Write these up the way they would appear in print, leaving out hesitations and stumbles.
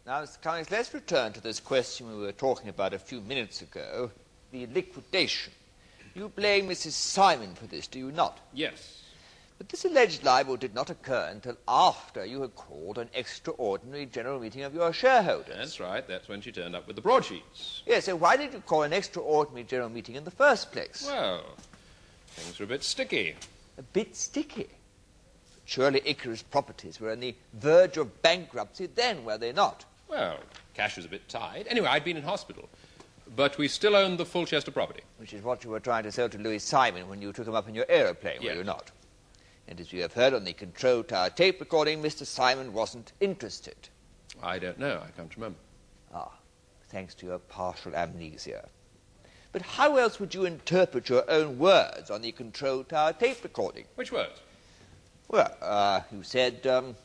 Now, Mr. Cummings, let's return to this question we were talking about a few minutes ago, the liquidation. You blame Mrs. Simon for this, do you not? Yes. But this alleged libel did not occur until after you had called an extraordinary general meeting of your shareholders. That's right. That's when she turned up with the broadsheets. Yes, so why did you call an extraordinary general meeting in the first place? Well, things were a bit sticky. A bit sticky? Surely Icarus Properties were on the verge of bankruptcy then, were they not? Well, cash was a bit tight. Anyway, I'd been in hospital. But we still owned the Fulchester property. Which is what you were trying to sell to Louis Simon when you took him up in your aeroplane, yes. Were you not? And as you have heard on the control tower tape recording, Mr. Simon wasn't interested. I don't know. I can't remember. Ah, thanks to your partial amnesia. But how else would you interpret your own words on the control tower tape recording? Which words? Well, you said,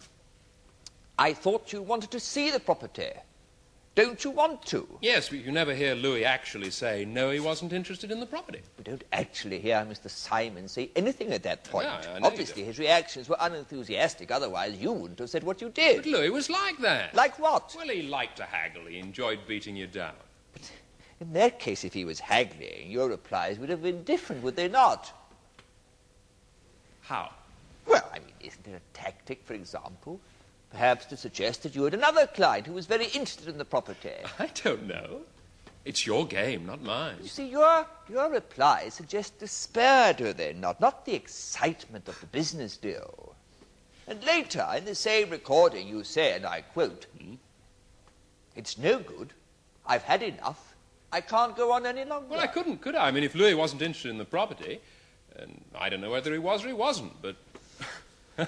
I thought you wanted to see the property. Don't you want to? Yes, but you never hear Louis actually say, no, he wasn't interested in the property. We don't actually hear Mr. Simon say anything at that point. Yeah, I know. Obviously, his reactions were unenthusiastic, otherwise you wouldn't have said what you did. But Louis was like that. Like what? Well, he liked to haggle. He enjoyed beating you down. But in that case, if he was haggling, your replies would have been different, would they not? How? Well, I mean, isn't it a tactic, for example? Perhaps to suggest that you had another client who was very interested in the property. I don't know. It's your game, not mine. You see, your replies suggest despair, do they not the excitement of the business deal. And later, in the same recording, you say, and I quote, It's no good. I've had enough. I can't go on any longer. Well, I couldn't, could I? I mean, if Louis wasn't interested in the property, and I don't know whether he was or he wasn't, but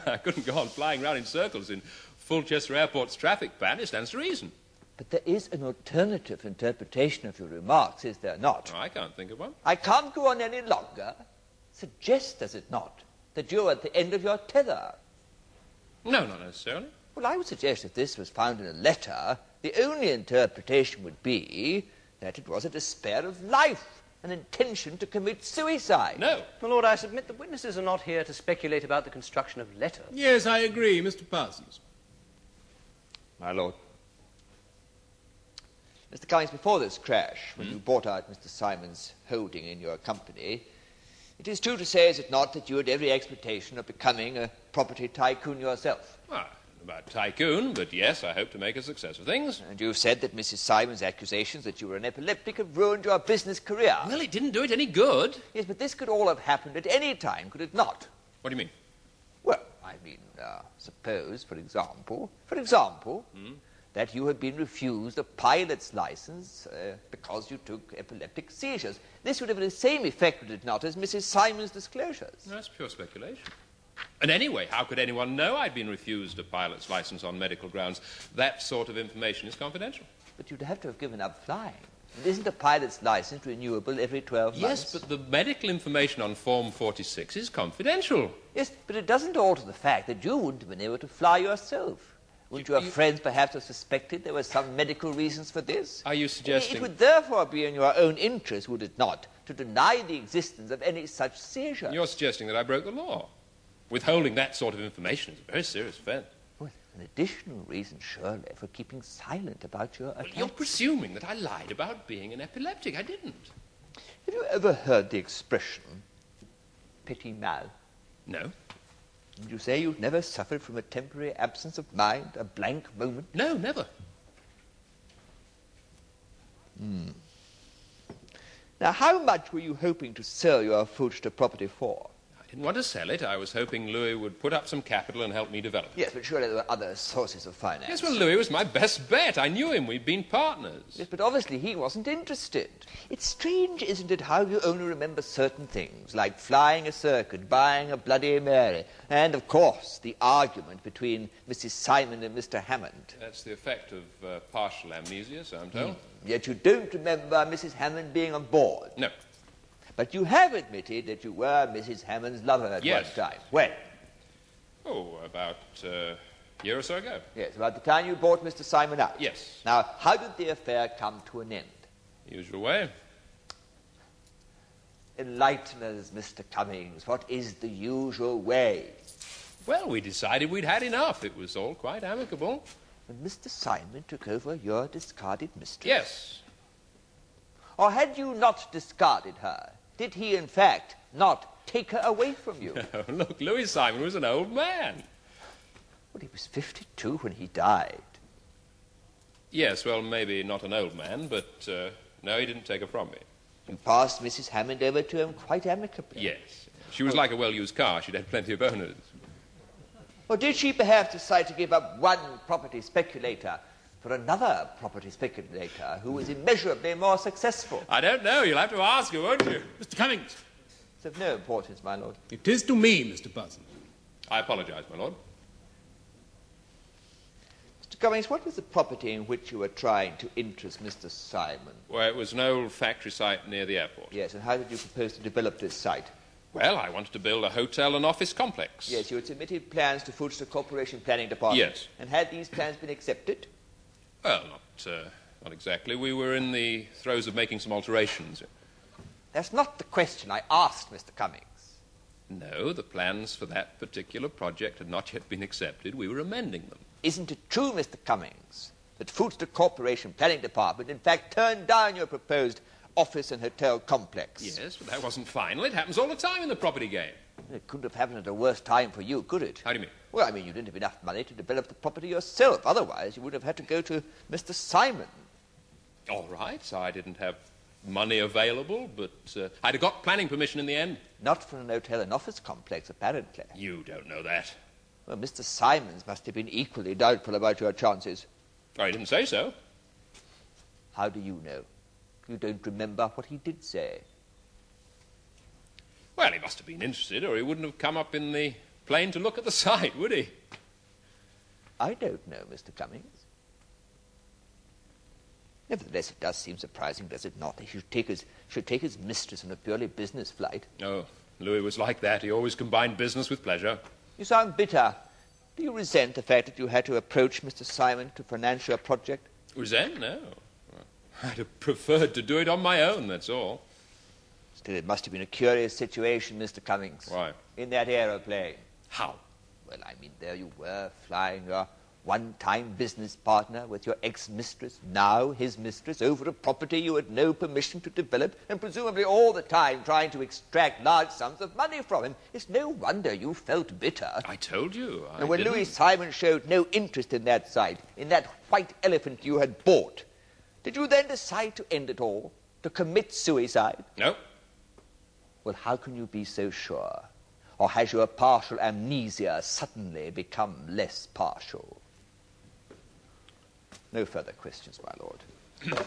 I couldn't go on flying round in circles in Fulchester Airport's traffic ban. It stands to reason. But there is an alternative interpretation of your remarks, is there not? I can't think of one. I can't go on any longer. Suggests, does it not, that you're at the end of your tether? No, not necessarily. Well, I would suggest if this was found in a letter, the only interpretation would be that it was a despair of life, an intention to commit suicide. No. My lord, I submit the witnesses are not here to speculate about the construction of letters. Yes, I agree, Mr. Parsons. My lord. Mr. Cummings, before this crash, when you bought out Mr. Simon's holding in your company, it is true to say, is it not, that you had every expectation of becoming a property tycoon yourself? Well, about tycoon, but yes, I hope to make a success of things. And you've said that Mrs. Simon's accusations that you were an epileptic have ruined your business career. Well, it didn't do it any good. Yes, but this could all have happened at any time, could it not? What do you mean? Well, I mean, suppose, for example, that you had been refused a pilot's license because you took epileptic seizures. This would have the same effect, would it not, as Mrs. Simon's disclosures? That's pure speculation. And anyway, how could anyone know I'd been refused a pilot's license on medical grounds? That sort of information is confidential. But you'd have to have given up flying. And isn't a pilot's license renewable every 12 months? Yes, but the medical information on Form 46 is confidential. Yes, but it doesn't alter the fact that you wouldn't have been able to fly yourself. Wouldn't your friends perhaps have suspected there were some medical reasons for this? Are you suggesting... It would therefore be in your own interest, would it not, to deny the existence of any such seizure? You're suggesting that I broke the law. Withholding that sort of information is a very serious offence. Well, an additional reason, surely, for keeping silent about your attack. Well, you're presuming that I lied about being an epileptic. I didn't. Have you ever heard the expression, petit mal? No. Did you say you've never suffered from a temporary absence of mind, a blank moment? No, never. Now, how much were you hoping to sell your Fulchester property for? I didn't want to sell it. I was hoping Louis would put up some capital and help me develop it. Yes, but surely there were other sources of finance. Yes, well, Louis was my best bet. I knew him. We'd been partners. Yes, but obviously he wasn't interested. It's strange, isn't it, how you only remember certain things, like flying a circuit, buying a Bloody Mary, and, of course, the argument between Mrs. Simon and Mr. Hammond. That's the effect of partial amnesia, so I'm told. Yet you don't remember Mrs. Hammond being on board. No. But you have admitted that you were Mrs. Hammond's lover at one time. When? Oh, about a year or so ago. Yes, about the time you bought Mr. Simon out. Yes. Now, how did the affair come to an end? Usual way. Enlighten us, Mr. Cummings. What is the usual way? Well, we decided we'd had enough. It was all quite amicable. when Mr. Simon took over your discarded mistress? Yes. Or had you not discarded her, did he, in fact, not take her away from you? No, look, Louis Simon was an old man. Well, he was 52 when he died. Yes, well, maybe not an old man, but no, he didn't take her from me. You passed Mrs. Hammond over to him quite amicably. Yes. She was like a well-used car. She'd had plenty of owners. Or did she perhaps decide to give up one property speculator for another property speculator who was immeasurably more successful? I don't know. You'll have to ask her, won't you? Mr. Cummings. It's of no importance, my lord. It is to me, Mr. Parsons. I apologize, my lord. Mr. Cummings, what was the property in which you were trying to interest Mr. Simon? Well, it was an old factory site near the airport. Yes, and how did you propose to develop this site? Well, I wanted to build a hotel and office complex. Yes, you had submitted plans to Fulchester Corporation Planning Department. Yes. And had these plans been accepted? Well, not exactly. We were in the throes of making some alterations. That's not the question I asked, Mr. Cummings. No, the plans for that particular project had not yet been accepted. We were amending them. Isn't it true, Mr. Cummings, that Fulchester Corporation Planning Department in fact turned down your proposed office and hotel complex? Yes, but that wasn't final. It happens all the time in the property game. It couldn't have happened at a worse time for you, could it? How do you mean? Well, I mean, you didn't have enough money to develop the property yourself. Otherwise, you would have had to go to Mr. Simon. All right, so I didn't have money available, but I'd have got planning permission in the end. Not for an hotel and office complex, apparently. You don't know that. Well, Mr. Simons must have been equally doubtful about your chances. I didn't say so. How do you know? You don't remember what he did say. Well, he must have been interested, or he wouldn't have come up in the plane to look at the site, would he? I don't know, Mr. Cummings. Nevertheless, it does seem surprising, does it not, that he should take his mistress on a purely business flight. Oh, Louis was like that. He always combined business with pleasure. You sound bitter. Do you resent the fact that you had to approach Mr. Simon to finance your project? Resent? No. I'd have preferred to do it on my own, that's all. Still, it must have been a curious situation, Mr. Cummings. Why? In that aeroplane. How? Well, I mean, there you were, flying your one-time business partner with your ex-mistress, now his mistress, over a property you had no permission to develop, and presumably all the time trying to extract large sums of money from him. It's no wonder you felt bitter. I told you. And when Louis Simon showed no interest in that site, in that white elephant you had bought, did you then decide to end it all, to commit suicide? No. Well, how can you be so sure? Or has your partial amnesia suddenly become less partial? No further questions, my lord.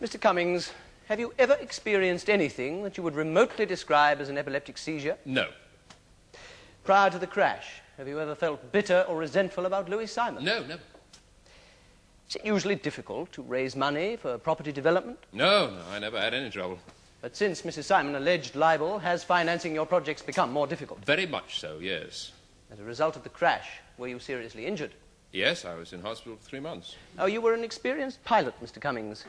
Mr. Cummings, have you ever experienced anything that you would remotely describe as an epileptic seizure? No. Prior to the crash, have you ever felt bitter or resentful about Louis Simon? No, never. Is it usually difficult to raise money for property development? No, I never had any trouble. But since Mrs. Simon alleged libel, has financing your projects become more difficult? Very much so, yes. As a result of the crash, were you seriously injured? Yes, I was in hospital for 3 months. Oh, you were an experienced pilot, Mr. Cummings.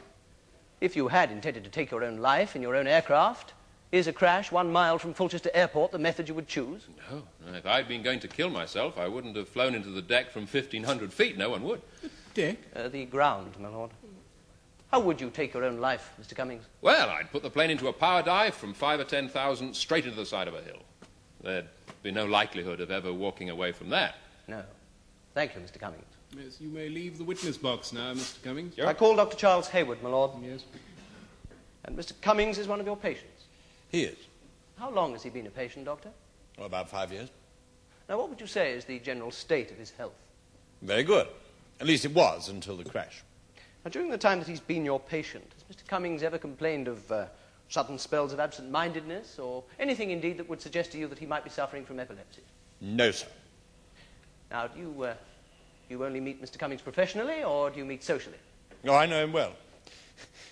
If you had intended to take your own life in your own aircraft, is a crash 1 mile from Fulchester Airport the method you would choose? No. If I'd been going to kill myself, I wouldn't have flown into the deck from 1,500 feet. No one would. Dick? The ground, my lord. How would you take your own life, Mr. Cummings? Well, I'd put the plane into a power dive from 5,000 or 10,000 straight into the side of a hill. There'd be no likelihood of ever walking away from that. No. Thank you, Mr. Cummings. Yes, you may leave the witness box now, Mr. Cummings. Sure. I call Dr. Charles Hayward, my lord. Yes. And Mr. Cummings is one of your patients. He is. How long has he been a patient, Doctor? Oh, about 5 years. Now, what would you say is the general state of his health? Very good. At least it was until the crash. Now, during the time that he's been your patient, has Mr. Cummings ever complained of sudden spells of absent-mindedness, or anything, indeed, that would suggest to you that he might be suffering from epilepsy? No, sir. Now, do you only meet Mr. Cummings professionally, or do you meet socially? Oh, I know him well.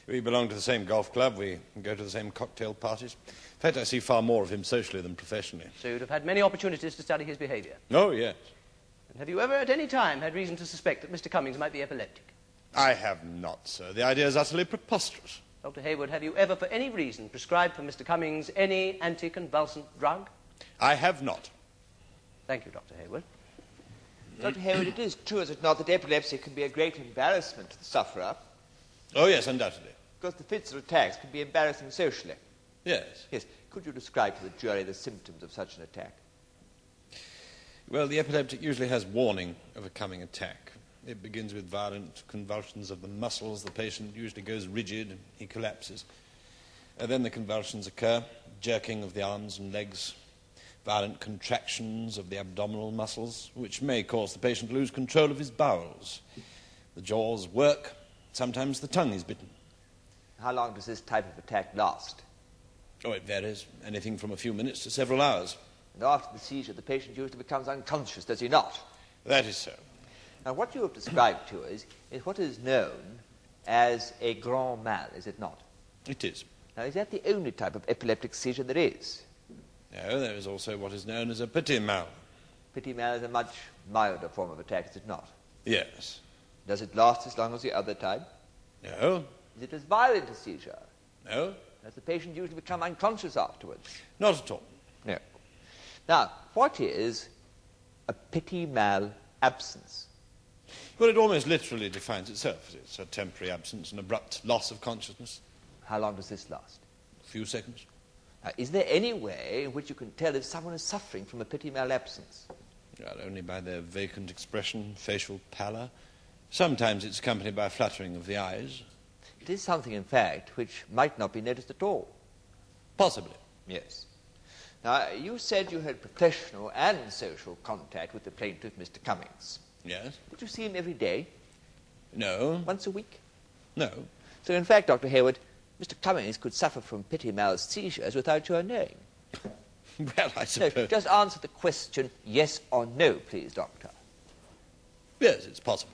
We belong to the same golf club. We go to the same cocktail parties. In fact, I see far more of him socially than professionally. So you'd have had many opportunities to study his behaviour. Oh, yes. And have you ever at any time had reason to suspect that Mr. Cummings might be epileptic? I have not, sir. The idea is utterly preposterous. Dr. Hayward, have you ever, for any reason, prescribed for Mr. Cummings any anticonvulsant drug? I have not. Thank you, Dr. Hayward. Dr. Hayward, it is true, is it not, that epilepsy can be a great embarrassment to the sufferer, Oh, yes, undoubtedly. because the fits or attacks can be embarrassing socially. Yes. Yes. Could you describe to the jury the symptoms of such an attack? Well, the epileptic usually has warning of a coming attack. It begins with violent convulsions of the muscles. The patient usually goes rigid and he collapses. Then the convulsions occur, jerking of the arms and legs, violent contractions of the abdominal muscles, which may cause the patient to lose control of his bowels. The jaws work. Sometimes the tongue is bitten. How long does this type of attack last? Oh, it varies. Anything from a few minutes to several hours. And after the seizure, the patient usually becomes unconscious, does he not? That is so. Now, what you have described to us is what is known as a grand mal, is it not? It is. Now, is that the only type of epileptic seizure there is? No, there is also what is known as a petit mal. Petit mal is a much milder form of attack, is it not? Yes. Does it last as long as the other type? No. Is it as violent a seizure? No. Does the patient usually become unconscious afterwards? Not at all. No. Now, what is a petit mal absence? Well, it almost literally defines itself. It's a temporary absence, an abrupt loss of consciousness. How long does this last? A few seconds. Now, is there any way in which you can tell if someone is suffering from a petit mal absence? Well, only by their vacant expression, facial pallor. Sometimes it's accompanied by fluttering of the eyes. It is something, in fact, which might not be noticed at all. Possibly. Yes. Now, you said you had professional and social contact with the plaintiff, Mr. Cummings. Yes. Did you see him every day? No. Once a week? No. So, in fact, Dr. Hayward, Mr. Cummings could suffer from petit mal seizures without your knowing. Well, I suppose... No, just answer the question yes or no, please, Doctor. Yes, it's possible.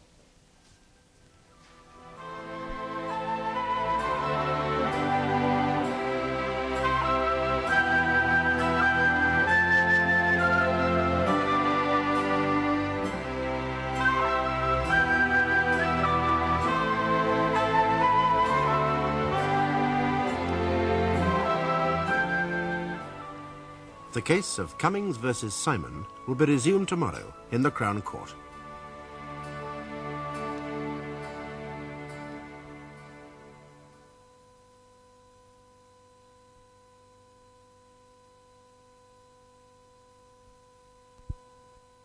The case of Cummings versus Simon will be resumed tomorrow in the Crown Court.